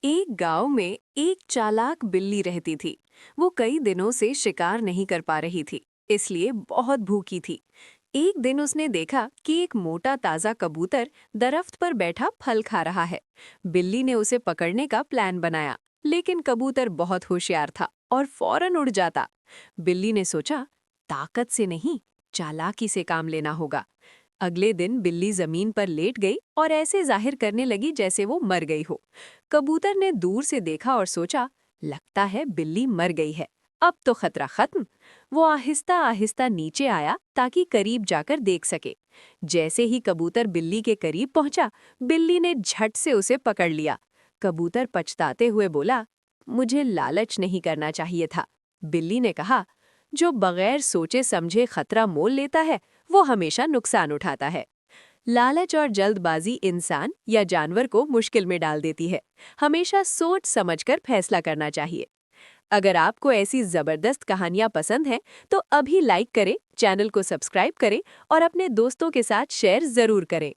एक गांव में एक चालाक बिल्ली रहती थी। वो कई दिनों से शिकार नहीं कर पा रही थी, इसलिए बहुत भूखी थी। एक दिन उसने देखा कि एक मोटा ताजा कबूतर दरख्त पर बैठा फल खा रहा है। बिल्ली ने उसे पकड़ने का प्लान बनाया, लेकिन कबूतर बहुत होशियार था और फौरन उड़ जाता। बिल्ली ने सोचा, ताकत से नहीं, चालाकी से काम लेना होगा। अगले दिन बिल्ली जमीन पर लेट गई और ऐसे जाहिर करने लगी जैसे वो मर गई हो। कबूतर ने दूर से देखा और सोचा, लगता है बिल्ली मर गई है, अब तो खतरा खत्म। वो आहिस्ता आहिस्ता नीचे आया ताकि करीब जाकर देख सके। जैसे ही कबूतर बिल्ली के करीब पहुंचा, बिल्ली ने झट से उसे पकड़ लिया। कबूतर पछताते हुए बोला, मुझे लालच नहीं करना चाहिए था। बिल्ली ने कहा, जो बगैर सोचे समझे खतरा मोल लेता है, वो हमेशा नुकसान उठाता है। लालच और जल्दबाजी इंसान या जानवर को मुश्किल में डाल देती है। हमेशा सोच समझकर फैसला करना चाहिए। अगर आपको ऐसी जबरदस्त कहानियां पसंद हैं, तो अभी लाइक करें, चैनल को सब्सक्राइब करें और अपने दोस्तों के साथ शेयर जरूर करें।